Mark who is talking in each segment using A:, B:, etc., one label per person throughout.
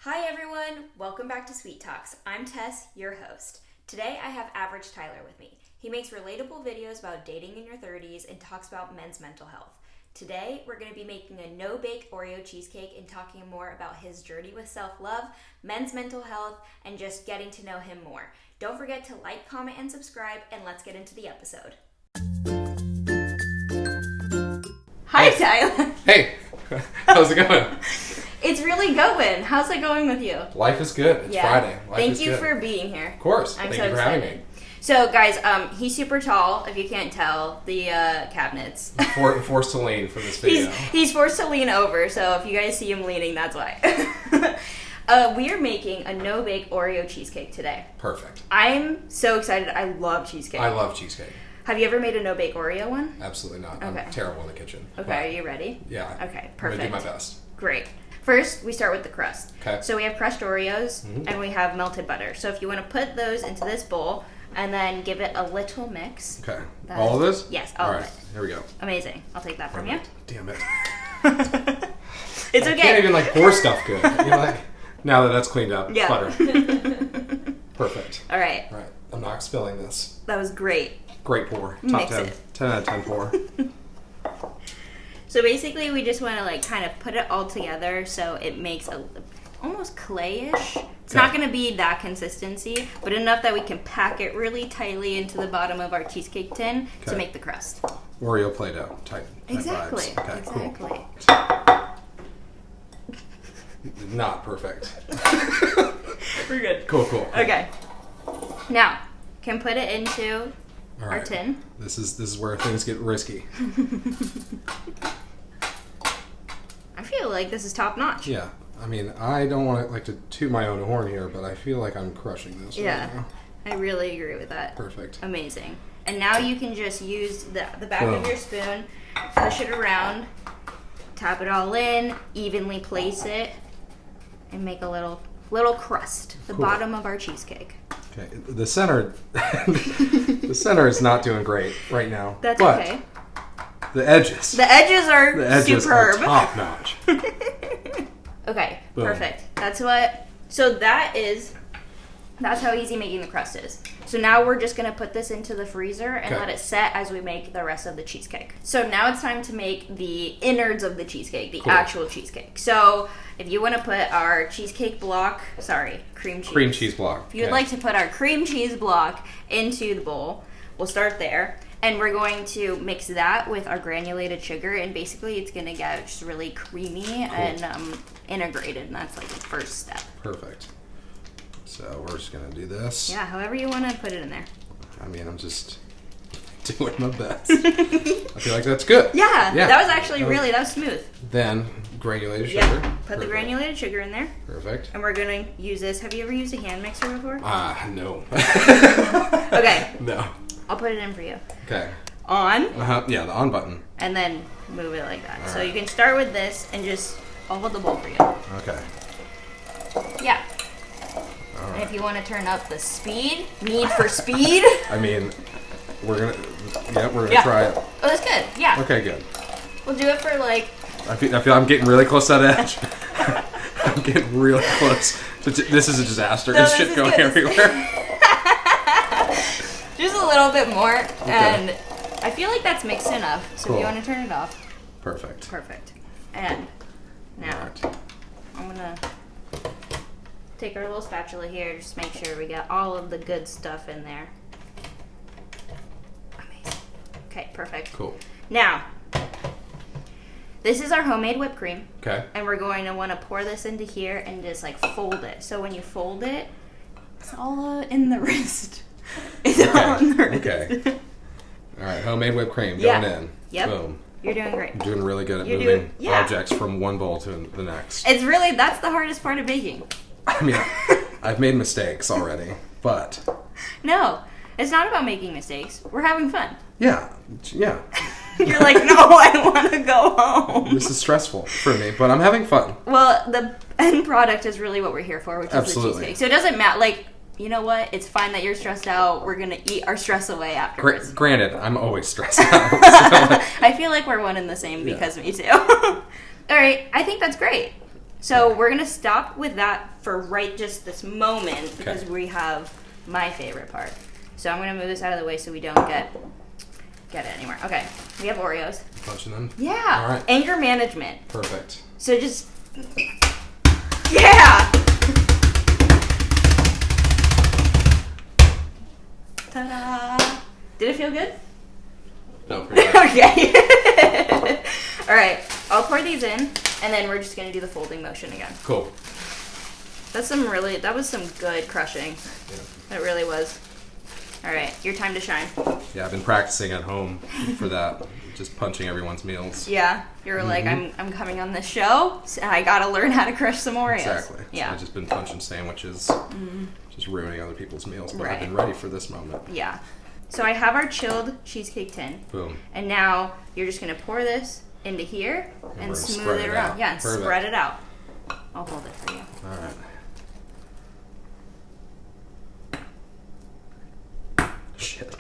A: Hi everyone, welcome back to Sweet Talks. I'm Tess, your host. Today I have Average Tyler with me. He makes relatable videos about dating in your 30s and talks about men's mental health. Today we're going to be making a no-bake Oreo cheesecake and talking more about his journey with self-love, men's mental health, and just getting to know him more. Don't forget to like, comment, and subscribe, and let's get into the episode. Hi Tyler!
B: Hey! How's it going?
A: It's really going. How's it going with you?
B: Life is good. It's Friday.
A: Thank you for being here.
B: Of course.
A: Thank
B: you for having me.
A: So, guys, he's super tall, if you can't tell, the cabinets.
B: Forced to lean for this video.
A: He's forced to lean over, so if you guys see him leaning, that's why. We are making a no-bake Oreo cheesecake today.
B: Perfect.
A: I'm so excited. I love cheesecake.
B: I love cheesecake.
A: Have you ever made a no-bake Oreo one?
B: Absolutely not.
A: Okay.
B: I'm terrible in the kitchen.
A: Okay, are you ready?
B: Yeah.
A: Okay, perfect.
B: I'm going to do my best.
A: Great. First, we start with the crust.
B: Okay.
A: So we have crushed Oreos, and we have melted butter. So if you want to put those into this bowl, and then give it a little mix.
B: Okay. All of this?
A: Yes, all of it.
B: Here we go.
A: Amazing. I'll take that from you.
B: Damn it.
A: It's okay.
B: I can't even pour stuff good. Now that that's cleaned up.
A: Yeah.
B: Butter. Perfect.
A: All right.
B: All right. I'm not spilling this.
A: That was great.
B: Great pour. Top
A: Mix
B: 10.
A: it.
B: 10 out of 10 pour.
A: So basically, we just want to kind of put it all together so it makes almost clayish. It's not going to be that consistency, but enough that we can pack it really tightly into the bottom of our cheesecake tin to make the crust.
B: Oreo Play-Doh type
A: Exactly.
B: vibes. Okay,
A: exactly.
B: Cool. Not perfect.
A: We're good.
B: Cool.
A: Okay. Now, can put it into our tin.
B: This is where things get risky.
A: I feel like this is top notch.
B: Yeah. I mean, I don't want to toot my own horn here, but I feel like I'm crushing this right now.
A: I really agree with that.
B: Perfect.
A: Amazing. And now you can just use the back of your spoon, push it around, tap it all in, evenly place it, and make a little crust. The bottom of our cheesecake.
B: Okay. The center is not doing great right now.
A: That's okay.
B: The edges.
A: The edges are superb.
B: Are top notch.
A: Okay,
B: Boom.
A: perfect. That's how easy making the crust is. So now we're just going to put this into the freezer and let it set as we make the rest of the cheesecake. So now it's time to make the innards of the cheesecake, the actual cheesecake. So if you want to put our cream cheese block. If you would like to put our cream cheese block into the bowl, we'll start there. And we're going to mix that with our granulated sugar, and basically it's going to get just really creamy and integrated, and that's the first step.
B: Perfect. So we're just going to do this.
A: Yeah, however you want to put it in there.
B: I mean, I'm just doing my best. I feel like that's good.
A: Yeah. That was actually that was smooth.
B: Then granulated sugar.
A: Yeah, put the granulated sugar in there.
B: Perfect.
A: And we're going to use this. Have you ever used a hand mixer before?
B: No.
A: Okay.
B: No.
A: I'll put it in for you.
B: Okay.
A: On.
B: Yeah, the on button.
A: And then move it like that. So you can start with this and I'll hold the bowl for you.
B: Okay.
A: Yeah. All right. And if you want to turn up the need for speed.
B: I mean, we're gonna try it.
A: Oh, that's good. Yeah.
B: Okay, good.
A: We'll do it for
B: I feel I'm getting really close to that edge. I'm getting really close. This is a disaster. There's shit going everywhere.
A: Just a little bit more, and I feel like that's mixed enough. So if you want to turn it off.
B: Perfect.
A: And now I'm gonna take our little spatula here, just make sure we got all of the good stuff in there. Amazing. Okay, perfect.
B: Cool.
A: Now, this is our homemade whipped cream.
B: Okay.
A: And we're going to want to pour this into here and just fold it. So when you fold it, it's all in the wrist. It's all in the wrist.
B: Okay. All right, homemade whipped cream going in.
A: Yep.
B: Boom.
A: You're doing great.
B: I'm doing really good at moving objects from one bowl to the next.
A: That's the hardest part of baking.
B: I mean, I've made mistakes already, but...
A: No, it's not about making mistakes. We're having fun.
B: Yeah.
A: You're like, no, I want to go home.
B: This is stressful for me, but I'm having fun.
A: Well, the end product is really what we're here for, which is the cheesecake. So it doesn't matter, you know what? It's fine that you're stressed out. We're going to eat our stress away afterwards.
B: Granted, I'm always stressed out.
A: I feel like we're one and the same because me too. All right. I think that's great. So we're going to stop with that for right just this moment because we have my favorite part. So I'm going to move this out of the way so we don't get it anywhere. Okay, we have Oreos.
B: Punching them?
A: Yeah.
B: All right.
A: Anger management.
B: Perfect.
A: So just... Yeah! Ta-da! Did it feel good?
B: No, pretty bad.
A: Okay. All right, I'll pour these in, and then we're just going to do the folding motion again.
B: Cool.
A: That was some good crushing.
B: Yeah.
A: That really was. All right, your time to shine.
B: Yeah, I've been practicing at home for that, just punching everyone's meals.
A: Yeah, you were like, I'm coming on this show, so I got to learn how to crush some Oreos.
B: Exactly.
A: Yeah.
B: So I've just been punching sandwiches, just ruining other people's meals, but I've been ready for this moment.
A: Yeah. So I have our chilled cheesecake tin.
B: Boom.
A: And now you're just going to pour this into here and smooth it around. Yeah, and spread it out. I'll hold it for you.
B: All right. Shit.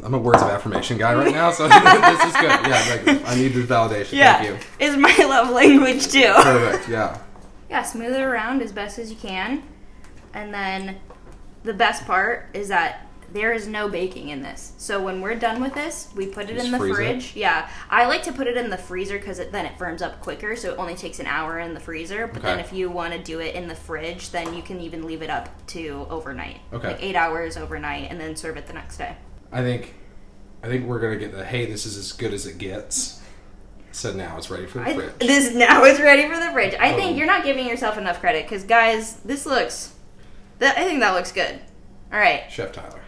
B: I'm a words of affirmation guy right now, so this is good. Yeah, I need this validation.
A: Yeah,
B: Thank you.
A: it's my love language too.
B: Perfect. Yeah.
A: Yeah, smooth it around as best as you can, and then the best part is that there is no baking in this. So when we're done with this, we put it in the fridge. Yeah, I like to put it in the freezer because then it firms up quicker, so it only takes an hour in the freezer. But then if you want to do it in the fridge, then you can even leave it up to overnight. Okay. Like 8 hours overnight, and then serve it the next day.
B: I think we're gonna get the hey, this is as good as it gets. So now it's ready for the fridge.
A: Now it's ready for the fridge. I think you're not giving yourself enough credit because, guys, I think that looks good. All right.
B: Chef Tyler.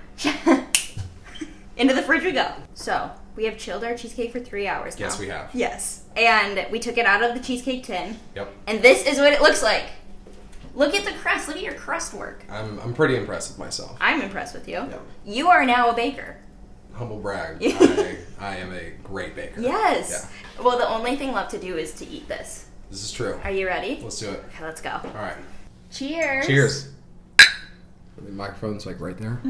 A: Into the fridge we go. So, we have chilled our cheesecake for 3 hours now.
B: Yes, we have.
A: Yes. And we took it out of the cheesecake tin.
B: Yep.
A: And this is what it looks like. Look at the crust. Look at your crust work.
B: I'm pretty impressed with myself.
A: I'm impressed with you.
B: Yep.
A: You are now a baker.
B: Humble brag. I am a great baker.
A: Yes.
B: Yeah.
A: Well, the only thing left to do is to eat this.
B: This is true.
A: Are you ready?
B: Let's do it.
A: Okay, let's go.
B: All right.
A: Cheers.
B: Cheers. The microphone's like right there.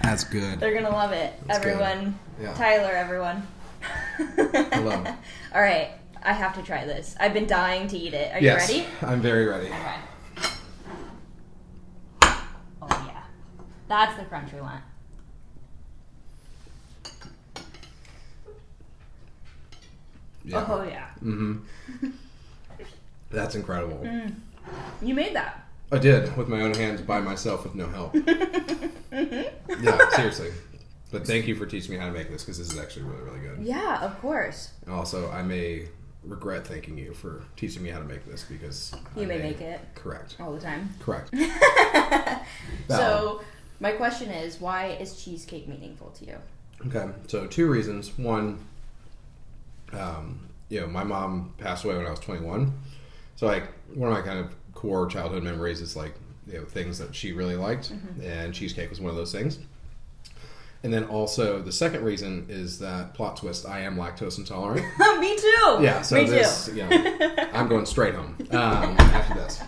B: That's good.
A: They're gonna love it.
B: That's
A: everyone.
B: Good. Yeah.
A: Tyler, everyone.
B: Hello.
A: All right. I have to try this. I've been dying to eat it. Are you ready?
B: I'm very ready.
A: Okay. Oh, yeah. That's the crunch we want.
B: Yeah.
A: Oh, yeah.
B: Mm-hmm. That's incredible.
A: You made that.
B: I did, with my own hands, by myself, with no help. Yeah, seriously. But thank you for teaching me how to make this, because this is actually really, really good.
A: Yeah, of course.
B: Also, I may regret thanking you for teaching me how to make this, because
A: you may make it.
B: Correct.
A: All the time.
B: Correct.
A: So, my question is, why is cheesecake meaningful to you?
B: Okay, so 2 reasons. One, my mom passed away when I was 21. So, like, one of my kind of core childhood memories is, like, things that she really liked, and cheesecake was one of those things. And then also, the second reason is that, plot twist, I am lactose intolerant.
A: Me too!
B: Yeah, so
A: Me
B: this,
A: too.
B: I'm going straight home after this.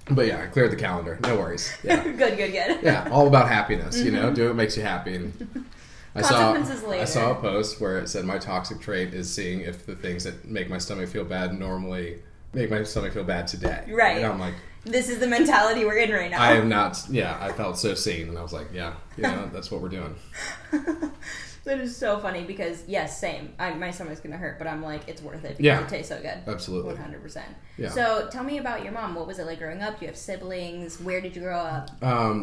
B: But yeah, I cleared the calendar. No worries. Yeah.
A: Good.
B: Yeah, all about happiness, do what makes you happy. And I saw a post where it said my toxic trait is seeing if the things that make my stomach feel bad normally make my stomach feel bad today.
A: Right.
B: And I'm like,
A: this is the mentality we're in right now.
B: I am not, I felt so seen, and I was like, that's what we're doing.
A: That is so funny because, yes, same. My stomach's going to hurt, but I'm like, it's worth it because it tastes so good.
B: Absolutely.
A: 100%.
B: Yeah.
A: So tell me about your mom. What was it like growing up? Do you have siblings? Where did you grow up?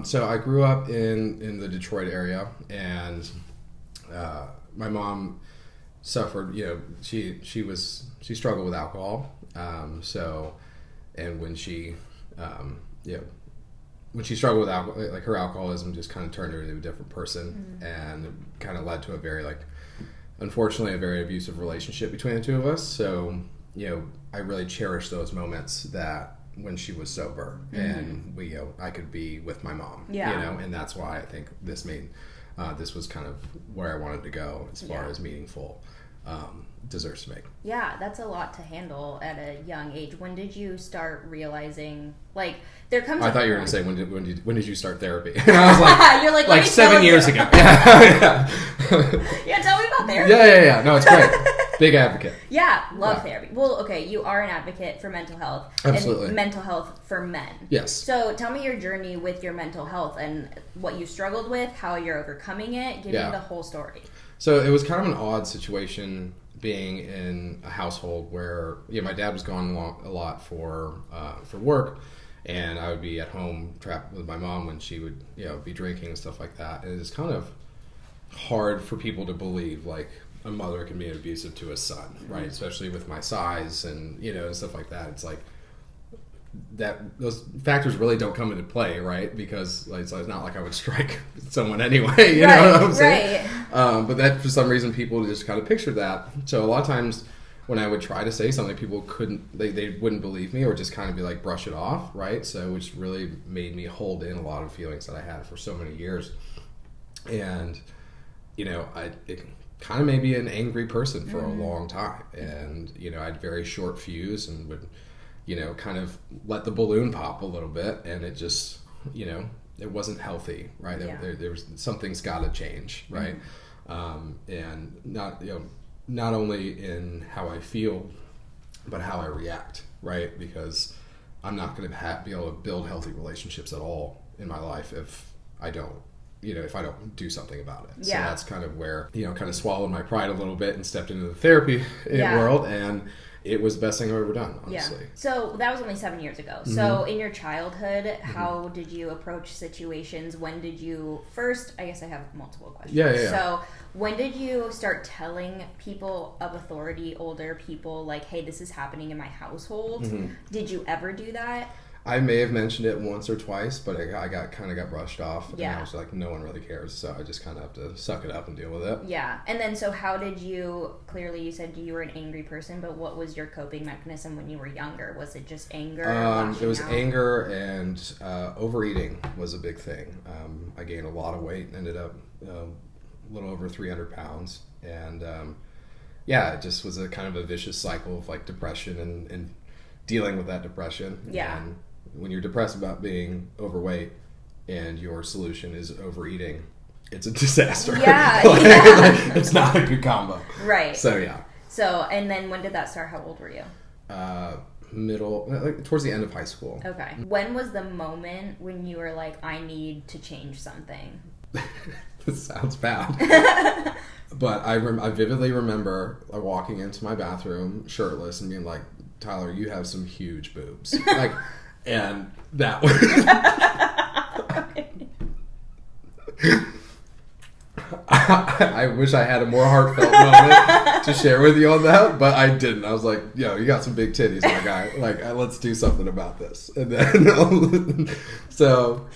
B: So I grew up in the Detroit area, and my mom suffered, she struggled with alcohol. And when she struggled with alcohol, like her alcoholism just kind of turned her into a different person, and it kind of led to a very, unfortunately, a very abusive relationship between the two of us. So, I really cherish those moments that when she was sober and I could be with my mom, and that's why I think this was kind of where I wanted to go as far as meaningful. deserves to make.
A: Yeah, that's a lot to handle at a young age. When did you start realizing, like, there comes
B: I thought you were going to say, when did you start therapy? And I was like,
A: you're
B: like 7 years ago. Yeah.
A: Yeah, tell me about therapy.
B: Yeah. No, it's great. Big advocate.
A: Yeah, love therapy. Well, okay, you are an advocate for mental health.
B: Absolutely.
A: And mental health for men.
B: Yes.
A: So tell me your journey with your mental health and what you struggled with, how you're overcoming it. Give me the whole story.
B: So it was kind of an odd situation being in a household where my dad was gone a lot for work, and I would be at home trapped with my mom when she would be drinking and stuff like that. And it's kind of hard for people to believe like a mother can be abusive to a son, right? Especially with my size and and stuff like that. It's like that those factors really don't come into play, right? Because it's not like I would strike someone anyway, you know what I'm saying? Right. But that for some reason people just kind of pictured that. So a lot of times when I would try to say something, people they wouldn't believe me or just kind of be like brush it off, right? So which really made me hold in a lot of feelings that I had for so many years, and it kind of made me an angry person for a long time, and I had very short fuse and would kind of let the balloon pop a little bit, and it just it wasn't healthy, right?
A: Yeah.
B: There was something's got to change, right? And not only in how I feel, but how I react, right? Because I'm not going to be able to build healthy relationships at all in my life if I don't do something about it.
A: Yeah.
B: So that's kind of where, kind of swallowed my pride a little bit and stepped into the therapy world, and it was the best thing I've ever done, honestly.
A: Yeah. So that was only 7 years ago. Mm-hmm. So in your childhood, how did you approach situations? When did you first, I guess I have multiple questions.
B: Yeah.
A: So when did you start telling people of authority, older people, like, hey, this is happening in my household? Mm-hmm. Did you ever do that?
B: I may have mentioned it once or twice, but I got brushed off.
A: Yeah.
B: And I was like, no one really cares, so I just kind of have to suck it up and deal with it.
A: Yeah. And then, so how did you, clearly you said you were an angry person, but what was your coping mechanism when you were younger? Was it just anger?
B: It was anger, and overeating was a big thing. I gained a lot of weight, ended up a little over 300 pounds. And it just was a kind of a vicious cycle of like depression and dealing with that depression.
A: Yeah.
B: And when you're depressed about being overweight and your solution is overeating, it's a disaster.
A: Yeah,
B: it's not a good combo.
A: Right.
B: So, yeah.
A: So, and then when did that start? How old were you?
B: Towards the end of high school.
A: Okay. When was the moment when you were like, I need to change something?
B: This sounds bad. But I vividly remember walking into my bathroom shirtless and being like, Tyler, you have some huge boobs. Like, and that was... I wish I had a more heartfelt moment to share with you on that, but I didn't. I was like, yo, you got some big titties, my guy. Like, let's do something about this. And then, so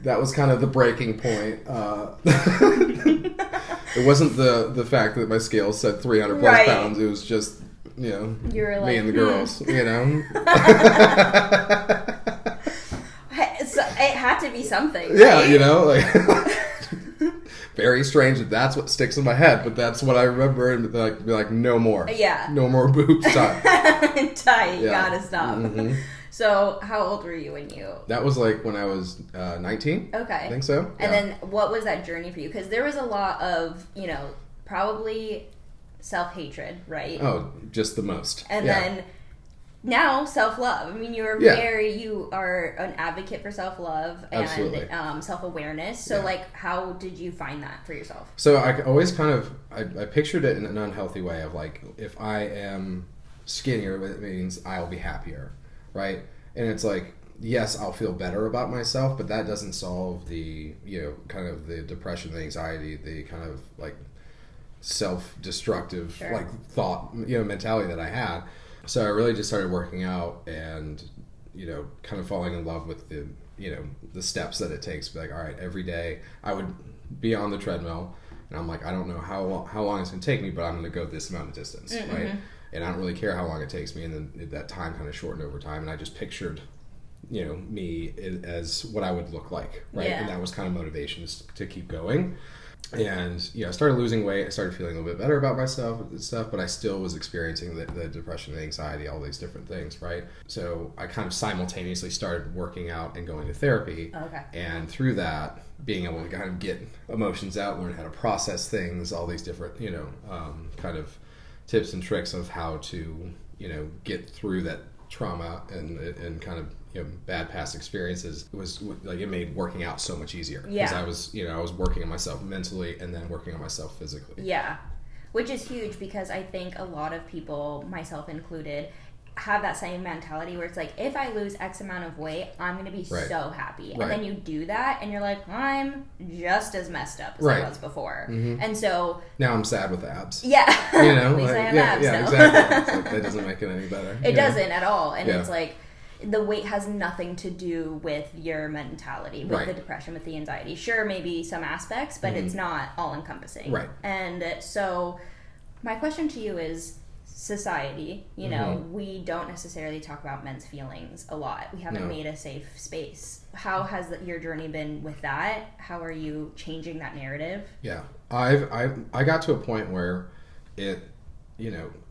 B: that was kind of the breaking point. It wasn't the fact that my scale said 300 plus pounds. It was just... you were like, me and the girls,
A: So it had to be something,
B: right? Yeah, very strange that's what sticks in my head, but that's what I remember, and be like, no more. Yeah. No more boobs.
A: Tight. You gotta stop. Mm-hmm. So how old were you when you...
B: That was like when I was 19. Okay. I think so.
A: And then what was that journey for you? Because there was a lot of, probably... self-hatred, right?
B: Oh, just the most.
A: And then now self-love. I mean, you are an advocate for self-love and self-awareness. So like, how did you find that for yourself?
B: So I always I pictured it in an unhealthy way of like, if I am skinnier, it means I'll be happier, right? And it's like, yes, I'll feel better about myself, but that doesn't solve the, kind of the depression, the anxiety, the kind of like self-destructive like thought mentality that I had. So I really just started working out and kind of falling in love with the the steps that it takes. Be like, all right, every day I would be on the treadmill and I'm like, I don't know how long it's gonna take me, but I'm gonna go this amount of distance. Mm-hmm. Right, and I don't really care how long it takes me. And then that time kind of shortened over time, and I just pictured me as what I would look like, right? And that was kind of motivation to keep going. And I started losing weight. I started feeling a little bit better about myself and stuff, but I still was experiencing the depression, the anxiety, all these different things, right? So I kind of simultaneously started working out and going to therapy.
A: Okay.
B: And through that, being able to kind of get emotions out, learn how to process things, all these different, kind of tips and tricks of how to, get through that trauma and kind of bad past experiences. It was like it made working out so much easier because I was working on myself mentally and then working on myself physically.
A: Yeah, which is huge because I think a lot of people, myself included, have that same mentality where it's like, if I lose X amount of weight, I'm going to be so happy. And then you do that and you're like, I'm just as messed up as I was before. And so
B: now I'm sad with abs.
A: Yeah. At least I have abs.
B: Yeah, exactly. It's like, that doesn't make it any better.
A: It doesn't at all. And it's like, the weight has nothing to do with your mentality, with the depression, with the anxiety. Sure, maybe some aspects, but it's not all encompassing.
B: Right.
A: And so my question to you is, society, we don't necessarily talk about men's feelings a lot. We haven't made a safe space. How has your journey been with that? How are you changing that narrative?
B: Yeah. I got to a point where it,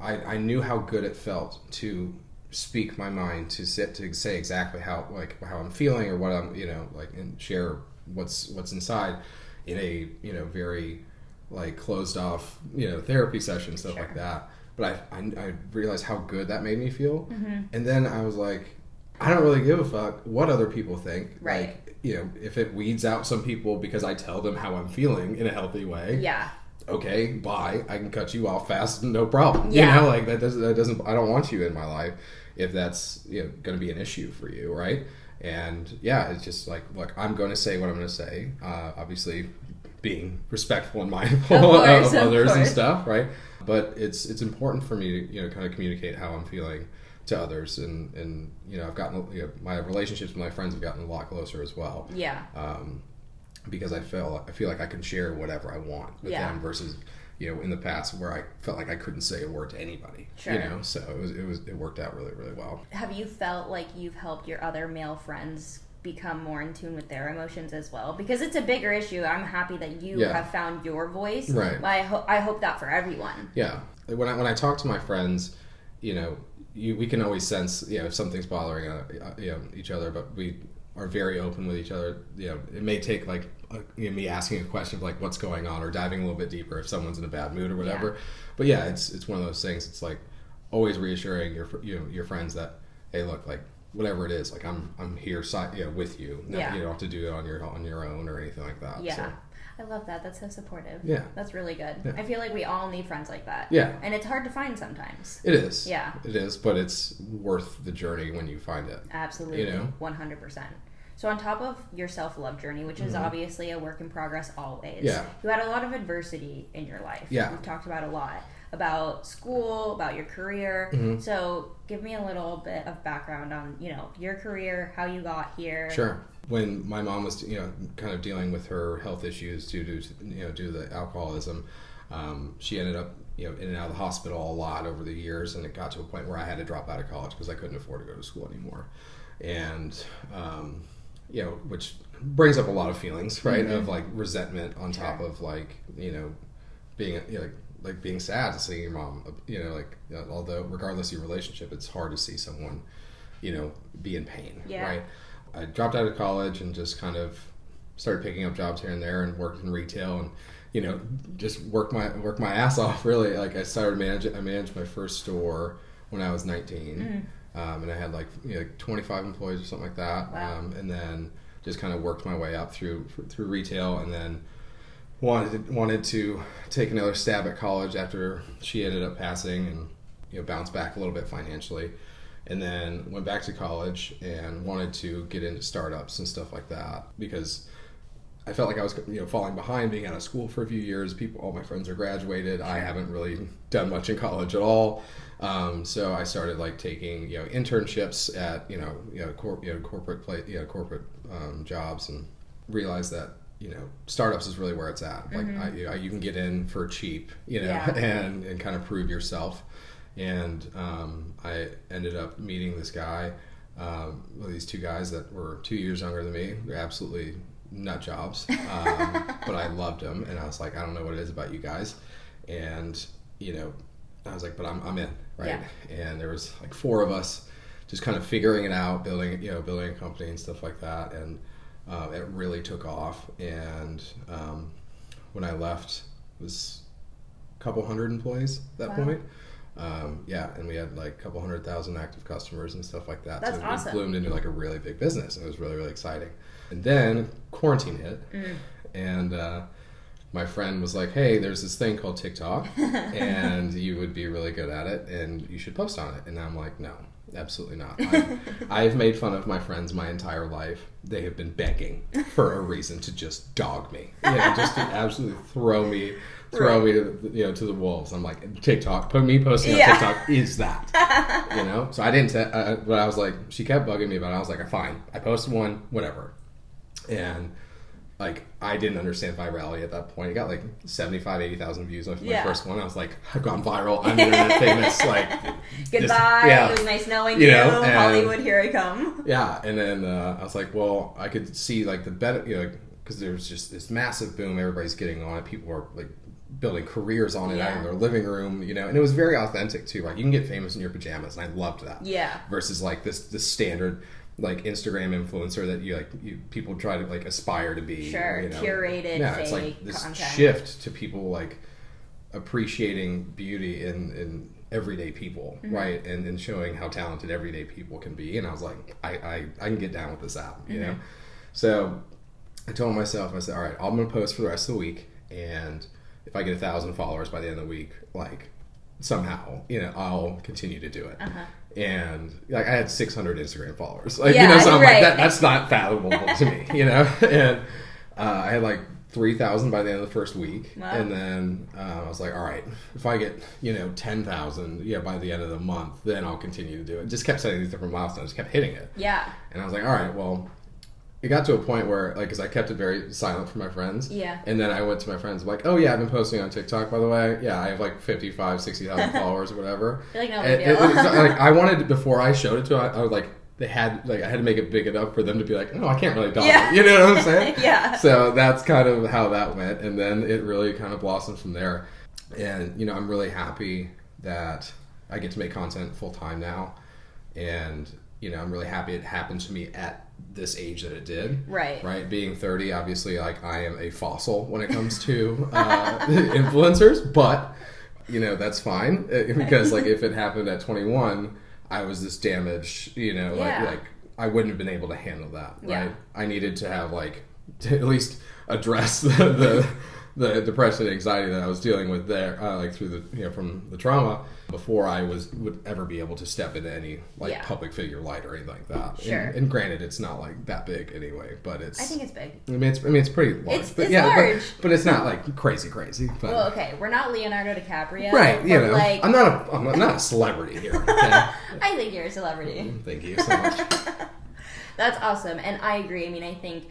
B: I knew how good it felt to speak my mind, to say exactly how I'm feeling or what I'm, and share what's inside in a, very closed off, therapy session, stuff like that. But I realized how good that made me feel. And then I was like, I don't really give a fuck what other people think.
A: Right.
B: If it weeds out some people because I tell them how I'm feeling in a healthy way.
A: Yeah.
B: Okay, bye. I can cut you off fast, no problem.
A: Yeah.
B: That doesn't. I don't want you in my life if that's going to be an issue for you, right? And it's just like, look, I'm going to say what I'm going to say. Obviously, being respectful and mindful of others and stuff, right? But it's important for me to kind of communicate how I'm feeling to others, and I've gotten my relationships with my friends have gotten a lot closer as well.
A: Yeah.
B: Because I feel like I can share whatever I want with them versus in the past where I felt like I couldn't say a word to anybody.
A: Sure.
B: So it worked out really, really well.
A: Have you felt like you've helped your other male friends become more in tune with their emotions as well? Because it's a bigger issue. I'm happy that you have found your voice.
B: Right.
A: I hope that for everyone.
B: Yeah. When I talk to my friends, we can always sense if something's bothering each other, but we are very open with each other. It may take me asking a question of what's going on or diving a little bit deeper if someone's in a bad mood or whatever. But it's one of those things. It's like always reassuring your friends that, hey, look, whatever it is, I'm here with you. You don't have to do it on your own or anything like that.
A: Yeah.
B: So.
A: I love that. That's so supportive.
B: Yeah.
A: That's really good.
B: Yeah.
A: I feel like we all need friends like that.
B: Yeah.
A: And it's hard to find sometimes.
B: It is.
A: Yeah.
B: It is, but it's worth the journey when you find it.
A: Absolutely. 100%. So on top of your self-love journey, which is obviously a work in progress always, you had a lot of adversity in your life.
B: Yeah.
A: We've talked about a lot. About school, about your career. So give me a little bit of background on, your career, how you got here.
B: Sure. When my mom was, kind of dealing with her health issues due to the alcoholism, she ended up, in and out of the hospital a lot over the years, and it got to a point where I had to drop out of college because I couldn't afford to go to school anymore. And, which brings up a lot of feelings, right? Of resentment on top of being, being sad to see your mom, although regardless of your relationship, it's hard to see someone, be in pain, right? I dropped out of college and just kind of started picking up jobs here and there and worked in retail and, just worked my ass off really. I managed my first store when I was 19. And I had 25 employees or something like that.
A: Wow.
B: And then just kind of worked my way up through retail, and then wanted to take another stab at college after she ended up passing, and bounced back a little bit financially, and then went back to college and wanted to get into startups and stuff like that because I felt like I was falling behind, being out of school for a few years. All my friends are graduated. I haven't really done much in college at all. So I started taking internships at corporate jobs, and realized that startups is really where it's at. You can get in for cheap, and kind of prove yourself. And I ended up meeting this guy, these two guys that were 2 years younger than me. They're absolutely nut jobs, but I loved them, and I was like, I don't know what it is about you guys, and I was like, but I'm in, right? Yeah. And there was like 4 of us just kind of figuring it out, building a company and stuff like that, and it really took off. And when I left, it was a couple hundred employees at that point. And we had like a couple 100,000 active customers and stuff like that.
A: That's
B: so
A: awesome.
B: It bloomed into like a really big business. It was really, really exciting. And then quarantine hit, and my friend was like, hey, there's this thing called TikTok, and you would be really good at it, and you should post on it. And I'm like, no, absolutely not. I've made fun of my friends my entire life. They have been begging for a reason to just dog me, just to absolutely throw me to the wolves. I'm like, TikTok, me posting on TikTok is that, So I didn't, but I was like, she kept bugging me about it. I was like, fine, I posted one, whatever. And like, I didn't understand virality at that point. It got like 75, 80,000 views on my first one. I was like, I've gone viral. I'm internet famous. Like,
A: goodbye. It was nice knowing you. Hollywood, here I come.
B: Yeah. And then I was like, well, I could see like the better, because there was just this massive boom. Everybody's getting on it. People were like building careers on it out in their living room, and it was very authentic too. Like, you can get famous in your pajamas, and I loved that. Yeah. Versus like this standard like Instagram influencer that people try to like aspire to be.
A: Sure, curated.
B: Yeah,
A: fake
B: it's like this
A: content.
B: Shift to people like appreciating beauty in everyday people, right? And showing how talented everyday people can be. And I was like, I can get down with this app, So I told myself, I said, all right, I'm going to post for the rest of the week, and if I get 1,000 followers by the end of the week, like somehow, I'll continue to do it. And like, I had 600 Instagram followers, like, so I'm like, that's not fathomable to me, and I had like 3,000 by the end of the first week. Wow. And then I was like, all right, if I get 10,000 by the end of the month, then I'll continue to do it. Just kept setting these different milestones, kept hitting it. Yeah. And I was like, all right, well, it got to a point where, like, because I kept it very silent from my friends. Yeah. And then I went to my friends, like, oh, yeah, I've been posting on TikTok, by the way. Yeah, I have, like, 55, 60,000 followers or whatever.
A: You're like, no big deal.
B: Like, I wanted, before I showed it to them, I was like, I had to make it big enough for them to be like, oh, I can't really dog it. You know what I'm saying? Yeah. So that's kind of how that went. And then it really kind of blossomed from there. And, I'm really happy that I get to make content full time now. And, I'm really happy it happened to me at this age that it did. Right. Being 30, obviously, like, I am a fossil when it comes to influencers, but that's fine, because like, if it happened at 21, I was this damaged, like I wouldn't have been able to handle that. Right. I needed to have to at least address the depression and anxiety that I was dealing with there, like through the from the trauma, before I would ever be able to step into any public figure light or anything like that. Sure. And granted, it's not like that big anyway, but I think it's big. I mean, it's pretty large.
A: It's large,
B: but it's not like crazy. But,
A: well, okay, we're not Leonardo DiCaprio,
B: right? Like, I'm not a celebrity here. Okay?
A: I think you're a celebrity.
B: Thank you so much.
A: That's awesome, and I agree. I mean, I think.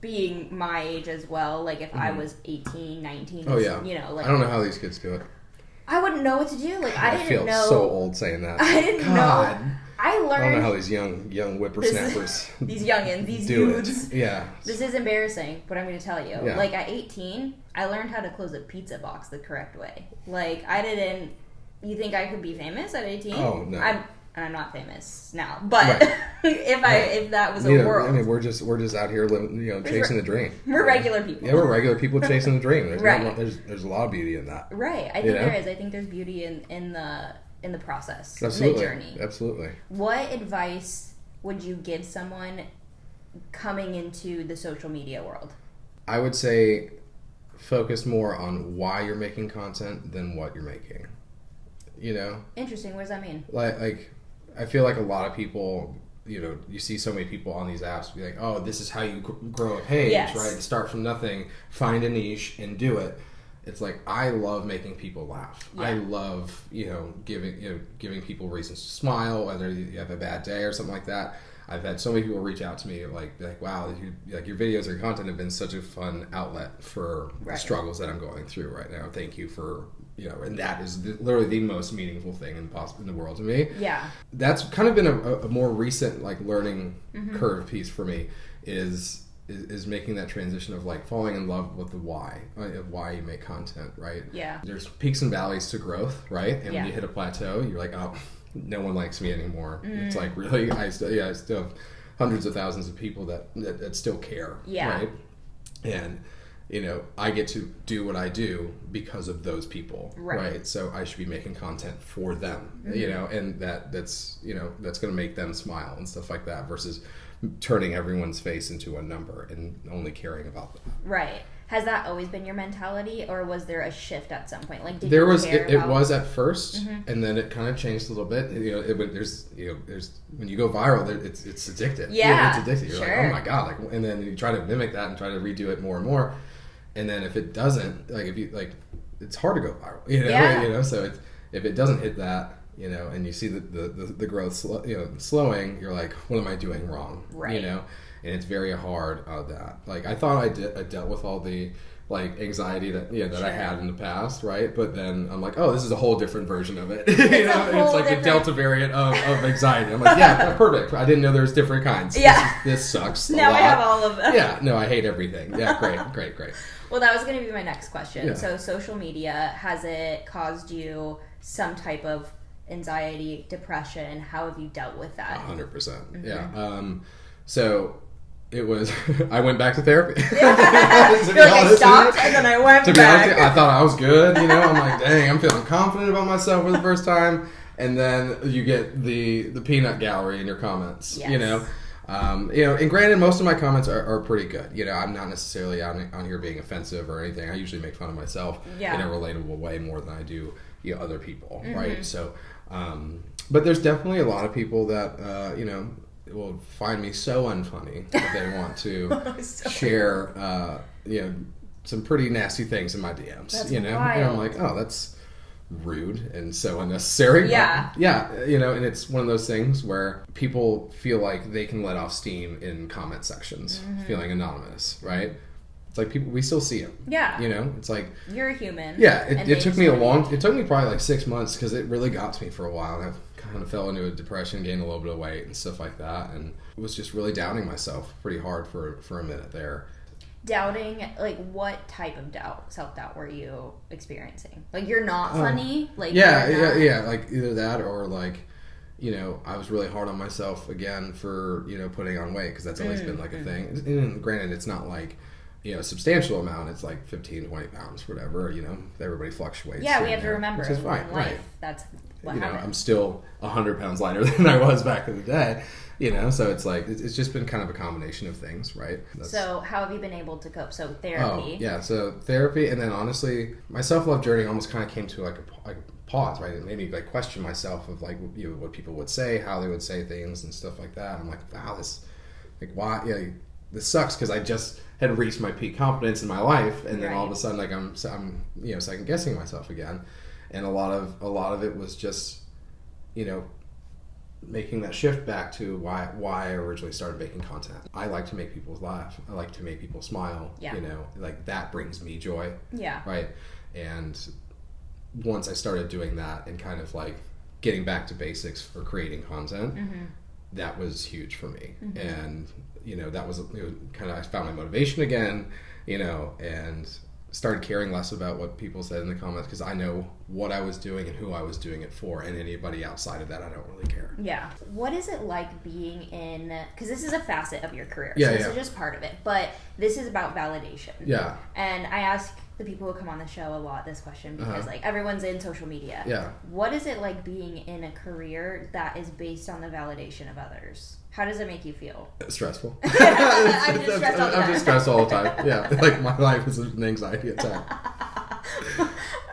A: Being my age as well, like if I was 18, 19,
B: oh yeah,
A: like,
B: I don't know how these kids do it.
A: I wouldn't know what to do. Like, I didn't know.
B: I feel so old saying that.
A: I didn't know. I learned.
B: I don't know how these young whippersnappers,
A: these youngins, these dudes.
B: Yeah.
A: This is embarrassing, but I'm going to tell you. Yeah. Like, at 18, I learned how to close a pizza box the correct way. Like, I didn't. You think I could be famous at 18?
B: Oh no.
A: I'm not famous now, but if that was a world,
B: I mean, we're just out here living, chasing the dream.
A: We're regular people.
B: Yeah, we're regular people chasing the dream. There's a lot of beauty in that.
A: Right. I think there is. I think there's beauty in the process,
B: absolutely,
A: in the journey.
B: Absolutely.
A: What advice would you give someone coming into the social media world?
B: I would say focus more on why you're making content than what you're making.
A: Interesting. What does that mean?
B: Like. I feel like a lot of people, you see so many people on these apps be like, oh, this is how you grow a page, right? Start from nothing, find a niche, and do it. It's like, I love making people laugh. Yeah. I love, giving people reasons to smile, whether you have a bad day or something like that. I've had so many people reach out to me like wow, your videos or your content have been such a fun outlet for the struggles that I'm going through right now. Thank you for and that is literally the most meaningful thing in the world to me. Yeah, that's kind of been a more recent learning curve piece for me. Is is making that transition of like falling in love with the why of why you make content, right?
A: Yeah.
B: There's peaks and valleys to growth, right? And
A: yeah.
B: when you hit a plateau, you're like, oh, no one likes me anymore. It's like, really, I still have hundreds of thousands of people that still care, right? And you know, I get to do what I do because of those people, right? So I should be making content for them, you know, and that's you know, that's going to make them smile and stuff like that, versus turning everyone's face into a number and only caring about them.
A: Right. Has that always been your mentality, or was there a shift at some point? Like, did
B: there
A: you
B: was
A: care
B: it
A: about...
B: was at first, and then it kind of changed a little bit. You know, there's when you go viral, it's addictive.
A: Yeah,
B: it's addictive. You're like, oh my god, like, and then you try to mimic that and try to redo it more and more, and then if it doesn't, like, if you like, it's hard to go viral. You know, you know. So if it doesn't hit that, you know, and you see the growth slowing, you're like, what am I doing wrong?
A: Right.
B: You know, and it's very hard that. Like, I thought I dealt with all the like anxiety that I had in the past, right? But then I'm like, oh, this is a whole different version of it. You know, it's like a Delta variant of anxiety. I'm like, yeah, perfect. I didn't know there was different kinds.
A: Yeah,
B: this sucks.
A: Now I have all of them.
B: Yeah, no, I hate everything. Yeah, great.
A: Well, that was going to be my next question.
B: Yeah.
A: So, social media, has it caused you some type of anxiety, depression? How have you dealt with that?
B: 100%. Yeah. So it was. I went back to therapy.
A: You're like, I stopped and then I went back.
B: I thought I was good. You know, I'm like, dang, I'm feeling confident about myself for the first time. And then you get the peanut gallery in your comments.
A: Yes.
B: You know. And granted, most of my comments are pretty good. You know, I'm not necessarily on here being offensive or anything. I usually make fun of myself in a relatable way more than I do, other people, right? So, but there's definitely a lot of people that, will find me so unfunny that they want to share, some pretty nasty things in my DMs.
A: That's
B: wild. And I'm like, oh, that's rude and so unnecessary.
A: Yeah.
B: And it's one of those things where people feel like they can let off steam in comment sections, feeling anonymous, right? It's like we still see them.
A: Yeah.
B: It's like,
A: you're a human.
B: Yeah. It took me it took me probably like 6 months because it really got to me for a while. And I kind of fell into a depression, gained a little bit of weight and stuff like that. And was just really doubting myself pretty hard for a minute there.
A: Doubting, like, what type of self-doubt were you experiencing? Like, you're not funny? Like,
B: yeah, like, either that or, like, I was really hard on myself, again, for, putting on weight, because that's always been, like, a thing. And granted, it's not, like, a substantial amount. It's, like, 15, 20 pounds, whatever, everybody fluctuates.
A: Yeah, we have to remember,
B: which is fine,
A: in life,
B: right.
A: That's what happens.
B: I'm still 100 pounds lighter than I was back in the day. So it's like, it's just been kind of a combination of things, right?
A: So how have you been able to cope? So therapy.
B: Oh, yeah, so therapy, and then honestly, my self-love journey almost kind of came to like a pause, right? It made me like question myself of like, what people would say, how they would say things and stuff like that. I'm like, wow, this, like, why? Yeah, this sucks, because I just had reached my peak confidence in my life, and then all of a sudden, like, I'm second guessing myself again, and a lot of it was just, making that shift back to why I originally started making content. I like to make people laugh. I like to make people smile.
A: Yeah.
B: Like, that brings me joy.
A: Yeah.
B: Right. And once I started doing that and kind of like getting back to basics for creating content, that was huge for me. And, that was kind of, I found my motivation again, and started caring less about what people said in the comments, because I know what I was doing and who I was doing it for, and anybody outside of that, I don't really care.
A: Yeah. What is it like being in, because this is a facet of your career,
B: so
A: this is just part of it, but this is about validation.
B: Yeah.
A: And I ask the people who come on the show a lot this question, because like, everyone's in social media.
B: Yeah.
A: What is it like being in a career that is based on the validation of others? How does it make you feel?
B: Stressful.
A: I'm just stressed all the time.
B: I'm just stressed all the time. Yeah. Like, my life is an anxiety attack.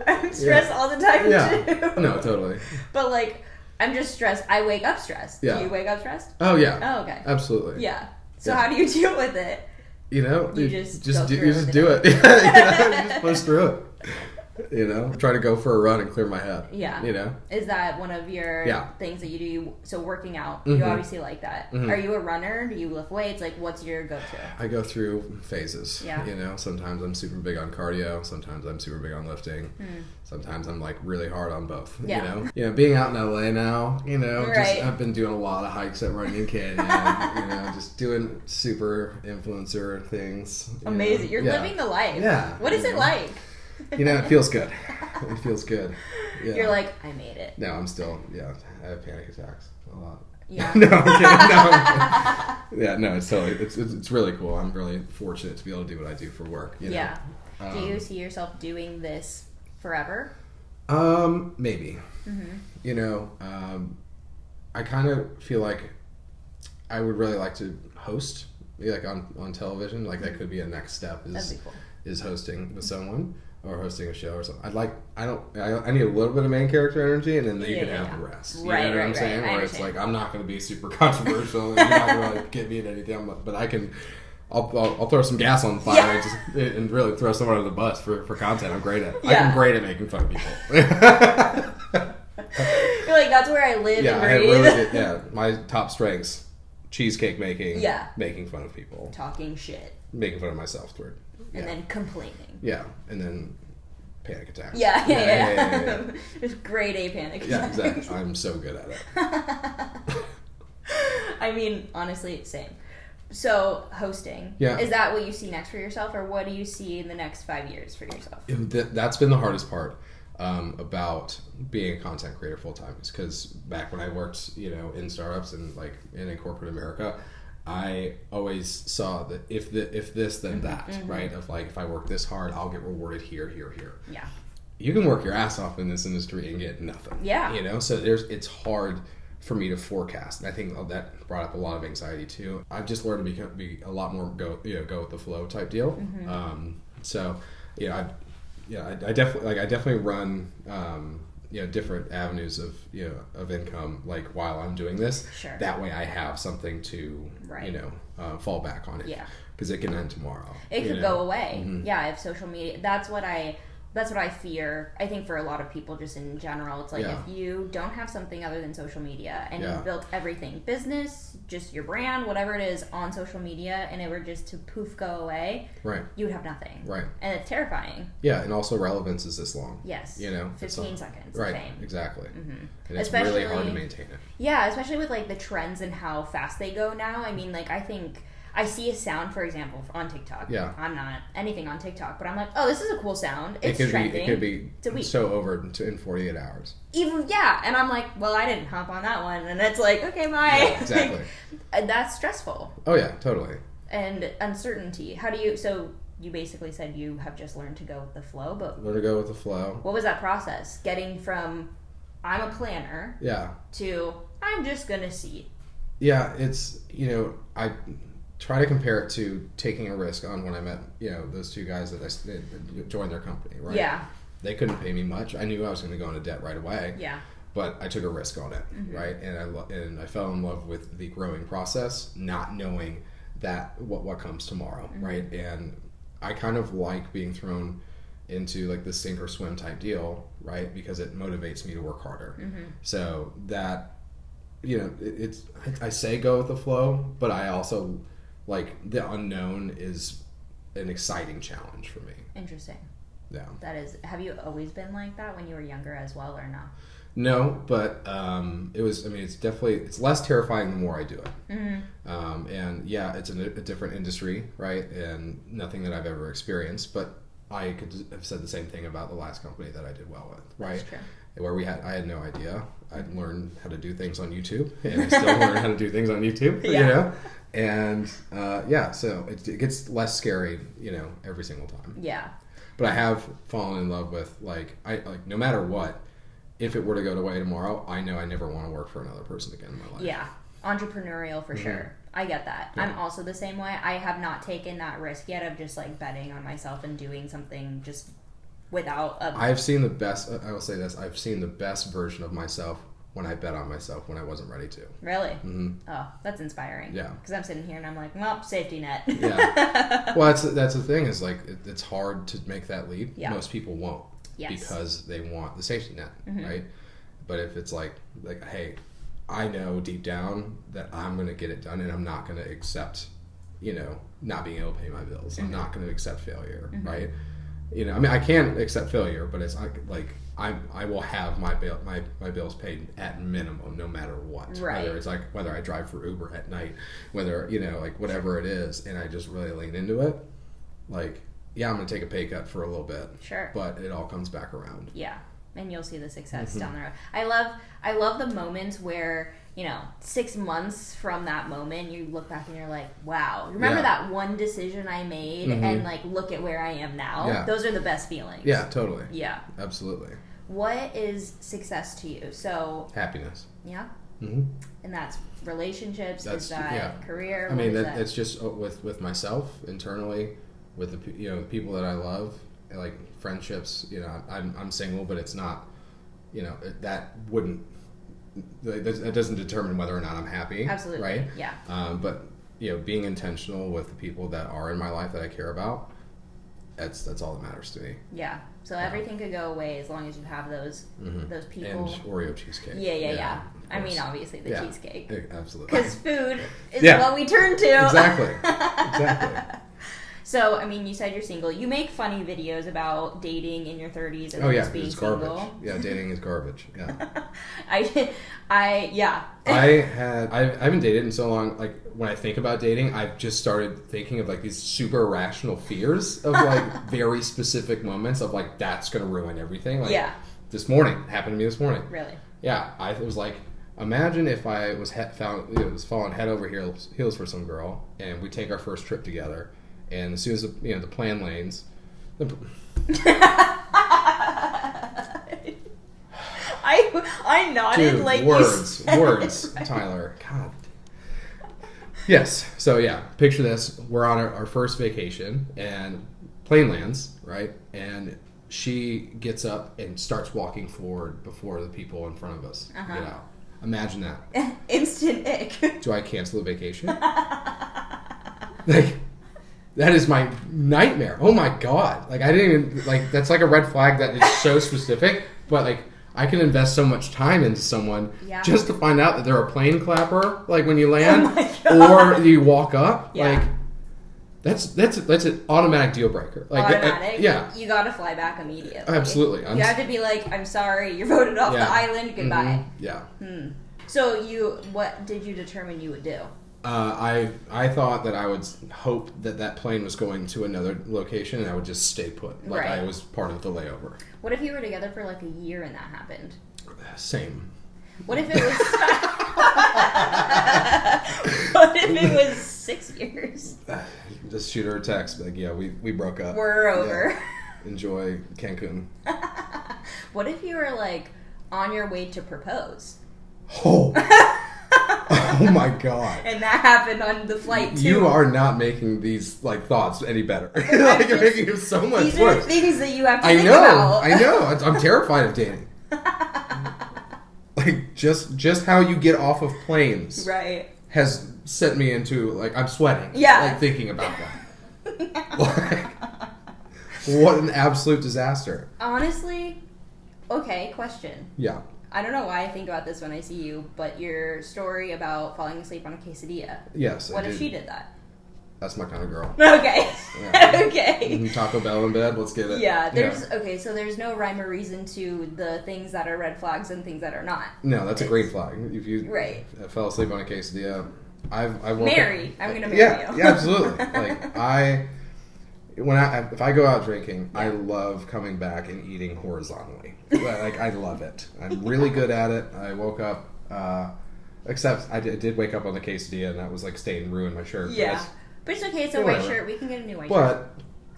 A: I'm stressed all the time, too.
B: No, totally.
A: But, like, I'm just stressed. I wake up stressed.
B: Yeah.
A: Do you wake up stressed?
B: Oh, yeah.
A: Oh, okay.
B: Absolutely.
A: Yeah. So how do you deal with it?
B: You
A: just
B: do it.
A: You
B: just push through it. You know, try to go for a run and clear my head.
A: Yeah.
B: You know?
A: Is that one of your things that you do? So working out, you obviously like that. Are you a runner? Do you lift weights? Like, what's your go-to?
B: I go through phases.
A: Yeah.
B: You know, sometimes I'm super big on cardio. Sometimes I'm super big on lifting. Sometimes I'm like really hard on both.
A: Yeah.
B: You know, being out in LA now, you know,
A: Right.
B: I've been doing a lot of hikes at Running Canyon. You know, just doing super influencer things.
A: Amazing. You're living the life.
B: Yeah.
A: What is it like?
B: You know, it feels good. It feels good. Yeah.
A: You're like, I made it.
B: No, I'm still, I have panic attacks a lot.
A: Yeah.
B: No, I'm kidding. No, I'm kidding. Yeah, no, it's totally, it's really cool. I'm really fortunate to be able to do what I do for work. You know?
A: Yeah. Do you see yourself doing this forever?
B: Maybe. You know, I kind of feel like I would really like to host, like on television. Like that could be a next step.
A: That'd be cool.
B: Is hosting with someone. Or hosting a show or something. I need a little bit of main character energy, and then you can have the rest. You know what I'm saying? Where it's like, I'm not going to be super controversial, and you're not going to really get me in anything, but I'll throw some gas on the fire and really throw someone under the bus for content. I'm great at. I'm great at making fun of people.
A: You're like, that's where I live and breathe.
B: My top strengths: cheesecake making, making fun of people,
A: talking shit,
B: making fun of myself through.
A: And then complaining.
B: Yeah, and then panic attacks.
A: Yeah. Just grade A panic attacks.
B: Yeah, exactly. I'm so good at it.
A: I mean, honestly, same. So, hosting. Yeah. Is that what you see next for yourself, or what do you see in the next 5 years for yourself?
B: That's been the hardest part about being a content creator full time, is because back when I worked, you know, in startups and like in corporate America, I always saw that if this, then that, right? Of like, if I work this hard, I'll get rewarded here.
A: Yeah.
B: You can work your ass off in this industry and get nothing. Yeah. You know, so it's hard for me to forecast. And I think that brought up a lot of anxiety too. I've just learned to be a lot more go with the flow type deal. So, I definitely run, different avenues of income, like while I'm doing this. Sure. That way I have something to, fall back on it. Yeah. Because it can end tomorrow.
A: It could go away. Yeah, if social media, that's what I fear. I think for a lot of people just in general, it's like if you don't have something other than social media and you've built everything, business, just your brand, whatever it is, on social media, and it were just to poof go away, right, you would have nothing. Right. And it's terrifying.
B: Yeah, and also relevance is this long.
A: Yes. 15 seconds.
B: Right.
A: Of fame.
B: Exactly. And it's really hard to maintain it.
A: Yeah, especially with like the trends and how fast they go now. I mean, like, I see a sound, for example, on TikTok. Yeah. I'm not anything on TikTok, but I'm like, oh, this is a cool sound. It's trending.
B: It could be so over in 48 hours.
A: And I'm like, well, I didn't hop on that one. And it's like, okay, bye. Yeah, exactly. That's stressful.
B: Oh, yeah, totally.
A: And uncertainty. So you basically said you have just learned to go with the flow, but...
B: Learn to go with the flow.
A: What was that process? Getting from, I'm a planner, to, I'm just going to see.
B: Yeah, it's, I try to compare it to taking a risk on when I met, those two guys that I joined their company, right? Yeah. They couldn't pay me much. I knew I was going to go into debt right away. Yeah. But I took a risk on it, right? And I fell in love with the growing process, not knowing that what comes tomorrow, right? And I kind of like being thrown into like the sink or swim type deal, right? Because it motivates me to work harder. So that, I say go with the flow, but I also... like, the unknown is an exciting challenge for me.
A: Interesting. Yeah. That is... Have you always been like that when you were younger as well, or no?
B: No, but it's definitely... It's less terrifying the more I do it. And, yeah, it's a different industry, right? And nothing that I've ever experienced, but I could have said the same thing about the last company that I did well with, right? That's true. Where I had no idea. I'd learned how to do things on YouTube, and I still learn how to do things on YouTube, And, so it gets less scary, every single time. Yeah. But I have fallen in love with, no matter what, if it were to go away tomorrow, I know I never want to work for another person again in my life. Yeah. Entrepreneurial for sure. I get that. Yeah. I'm also the same way. I have not taken that risk yet of just, betting on myself and doing something just without a... I've seen the best, I will say this, I've seen the best version of myself when I bet on myself when I wasn't ready to. Really? Oh, that's inspiring. Yeah. Because I'm sitting here and I'm like, well, safety net. Yeah. Well, that's the thing is, it's hard to make that leap. Yeah. Most people won't. because they want the safety net, right? But if it's like, hey, I know deep down that I'm going to get it done and I'm not going to accept, not being able to pay my bills. I'm not going to accept failure, right? I can't accept failure, but it's like I will have my bills paid at minimum, no matter what.
A: Right.
B: Whether it's whether I drive for Uber at night, whether whatever it is, and I just really lean into it. I'm going to take a pay cut for a little bit.
A: Sure.
B: But it all comes back around.
A: Yeah. And you'll see the success down the road. I love the moments where, 6 months from that moment, you look back and you're like, wow, remember that one decision I made and look at where I am now?
B: Yeah.
A: Those are the best feelings.
B: Yeah, totally.
A: Yeah.
B: Absolutely.
A: What is success to you? So
B: happiness.
A: Yeah.
B: Mm-hmm.
A: And that's relationships, is that career?
B: I mean, it's just with myself internally, with the people that I love, like friendships. I'm single, but it's not. That wouldn't. That doesn't determine whether or not I'm happy.
A: Absolutely.
B: Right.
A: Yeah.
B: But being intentional with the people that are in my life that I care about, that's all that matters to me.
A: Yeah. So everything could go away as long as you have those people.
B: And Oreo cheesecake.
A: Yeah. I mean, obviously the cheesecake.
B: Absolutely.
A: Because food is what we turn to.
B: Exactly.
A: So, I mean, you said you're single. You make funny videos about dating in your 30s and just being
B: it's
A: single.
B: Garbage. Yeah, dating is garbage. Yeah.
A: I
B: haven't dated in so long. Like, when I think about dating, I've just started thinking of these super irrational fears of very specific moments of that's going to ruin everything. This morning happened to me this morning.
A: Really?
B: Yeah, it was imagine if I was falling head over heels for some girl, and we take our first trip together. And as soon as the plan lanes,
A: I nodded.
B: Dude, words, Tyler. God. Yes. So picture this: we're on our first vacation, and plane lands, right? And she gets up and starts walking forward before the people in front of us get out. Imagine that.
A: Instant ick.
B: Do I cancel the vacation? That is my nightmare. Oh my god! I didn't even that's a red flag that is so specific. But I can invest so much time into someone just to find out that they're a plane clapper. When you land, or you walk up.
A: Yeah.
B: That's an automatic deal breaker.
A: Automatic. You got to fly back immediately.
B: Absolutely.
A: You have to be I'm sorry, you're voted off the island. Goodbye.
B: Yeah.
A: So what did you determine you would do?
B: I thought that I would hope that plane was going to another location and I would just stay put. I was part of the layover.
A: What if you were together for a year and that happened?
B: Same.
A: What if it was... What if it was 6 years?
B: Just shoot her a text. We broke up.
A: We're over.
B: Yeah. Enjoy Cancun.
A: What if you were on your way to propose?
B: Oh. Oh my god.
A: And that happened on the flight too.
B: You are not making these thoughts any better. You're making them so much worse.
A: These are things that you have to think about.
B: I know. I'm terrified of dating. Just how you get off of planes.
A: Right.
B: Has sent me into I'm sweating.
A: Yeah.
B: Thinking about that. What an absolute disaster.
A: Honestly, okay, question.
B: Yeah.
A: I don't know why I think about this when I see you, but your story about falling asleep on a quesadilla.
B: Yes,
A: What if she did that?
B: That's my kind of girl.
A: Okay.
B: Yeah.
A: Okay.
B: Taco Bell in bed, let's get it.
A: Yeah, so there's no rhyme or reason to the things that are red flags and things that are not.
B: No, that's a green flag. If you fell asleep on a quesadilla, I won't...
A: I'm going to marry you.
B: Yeah, absolutely. If I go out drinking, I love coming back and eating horizontally. I love it. I'm really good at it. I woke up, except I did wake up on the quesadilla, and that was stain ruined my shirt.
A: Yeah, but it's okay. It's a white shirt. We can get a new white shirt.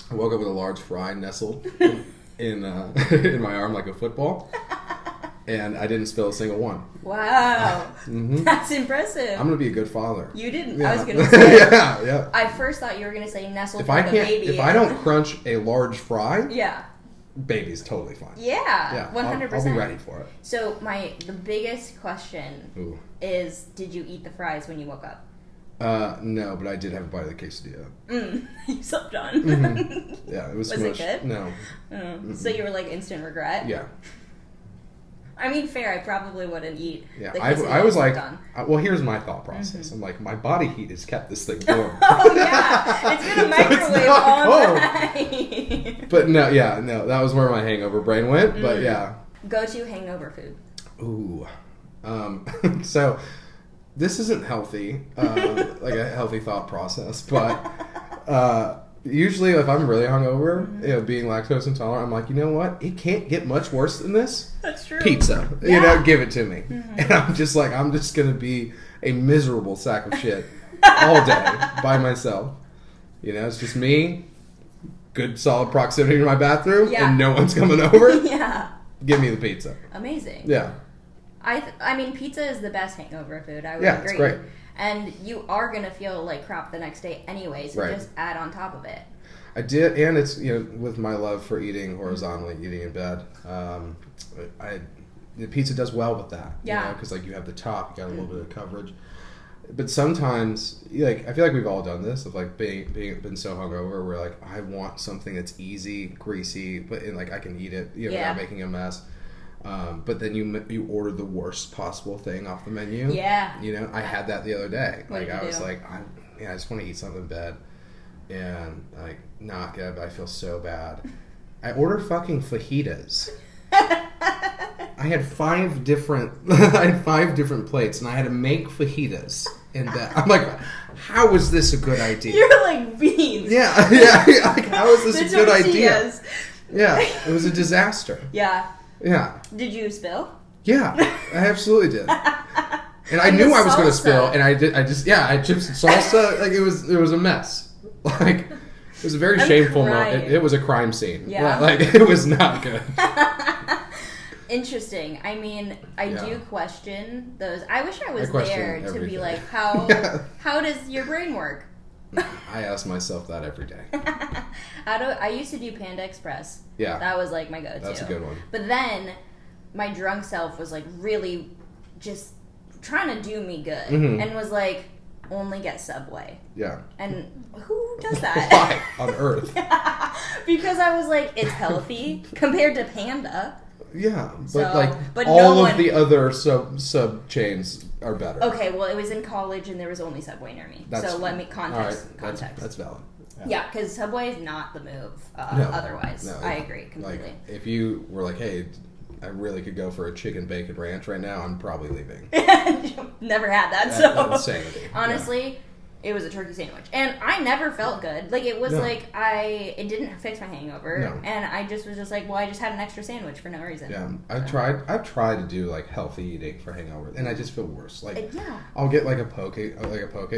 B: But I woke up with a large fry nestled in my arm like a football, and I didn't spill a single one.
A: Wow, That's impressive.
B: I'm gonna be a good father.
A: You didn't.
B: Yeah.
A: I was gonna say.
B: Yeah.
A: I first thought you were gonna say nestled
B: if
A: like
B: I
A: a
B: can't,
A: baby.
B: If I don't crunch a large fry, baby's totally fine.
A: Yeah, 100%.
B: I'll be ready for it.
A: So the biggest question is, did you eat the fries when you woke up?
B: No, but I did have a bite of the quesadilla.
A: You slept on.
B: Mm-hmm. Yeah, it was smushed.
A: Was it good?
B: No.
A: So you were like instant regret?
B: Yeah.
A: I mean, fair. I probably wouldn't eat.
B: Yeah,
A: the
B: I was like,
A: on.
B: well, here's my thought process. I'm like, my body heat has kept this thing warm.
A: Oh yeah, it's been a microwave all night.
B: But no, that was where my hangover brain went. But yeah.
A: Go-to hangover food.
B: Ooh, so this isn't healthy, like a healthy thought process, but. Usually, if I'm really hungover, being lactose intolerant, I'm like, you know what? It can't get much worse than this.
A: That's true.
B: Pizza.
A: Yeah.
B: Give it to me. And I'm just like, I'm just going to be a miserable sack of shit all day by myself. It's just me, good solid proximity to my bathroom, and no one's coming over.
A: Yeah.
B: Give me the pizza.
A: Amazing.
B: Yeah.
A: I mean, pizza is the best hangover food. I would agree.
B: It's great.
A: And you are going to feel like crap the next day anyway, so just add on top of it.
B: I did, and it's, with my love for eating horizontally, eating in bed, the pizza does well with that.
A: Yeah.
B: Because, you have the top, you got a little bit of coverage. But sometimes, I feel like we've all done this, of, been so hungover, where, I want something that's easy, greasy, but, I can eat it, without making a mess. But then you order the worst possible thing off the menu.
A: Yeah.
B: I had that the other day. I was
A: do?
B: like, I just want to eat something in bed. And, not good, but I feel so bad. I ordered fucking fajitas. I had 5 different plates, and I had to make fajitas in bed. I'm like, how is this a good idea?
A: You're like beans.
B: Yeah. How is this a good idea? Yeah, it was a disaster.
A: Yeah.
B: Yeah.
A: Did you spill?
B: Yeah, I absolutely did. And I knew I was going to spill, and I chipped some salsa. It was a mess. It was a very shameful moment. It was a crime scene.
A: Yeah.
B: It was not good.
A: Interesting. I mean, I do question those. I wish I was there to be like, how does your brain work?
B: I ask myself that every day.
A: I used to do Panda Express.
B: Yeah.
A: That was my go-to.
B: That's a good one.
A: But then my drunk self was really just trying to do me good and was like, only get Subway.
B: Yeah.
A: And who does that?
B: Why on earth?
A: Because I was like, it's healthy compared to Panda.
B: Yeah,
A: but
B: all of the other sub chains are better.
A: Okay, well, it was in college and there was only Subway near me. Let me context.
B: That's valid.
A: Yeah, because Subway is not the move. Otherwise,
B: no,
A: I agree completely.
B: If you were like, hey, I really could go for a chicken bacon ranch right now, I'm probably leaving.
A: Never had that,
B: so insanity.
A: Honestly, it was a turkey sandwich, and I never felt good. It was it didn't fix my hangover, and I just was like, well, I just had an extra sandwich for no reason.
B: Yeah, I've tried to do healthy eating for hangover, and I just feel worse. I'll get a poke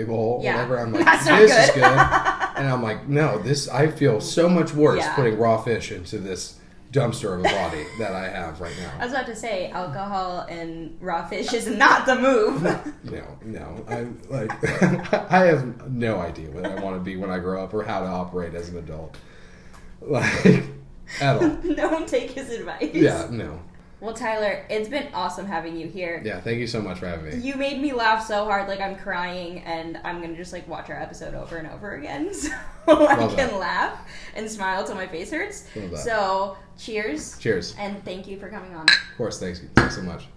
B: bowl, whatever. I'm like, this is good, and I'm like, no, I feel so much worse putting raw fish into this dumpster of a body that I have right now.
A: I was about to say, alcohol and raw fish is not the move.
B: No. I have no idea what I want to be when I grow up or how to operate as an adult. At all.
A: Don't take his advice.
B: Yeah, no.
A: Well, Tyler, it's been awesome having you here.
B: Yeah, thank you so much for having me.
A: You made me laugh so hard, I'm crying, and I'm going to just, watch our episode over and over again so I can laugh and smile till my face hurts. So, cheers.
B: Cheers.
A: And thank you for coming on.
B: Of course, thanks so much.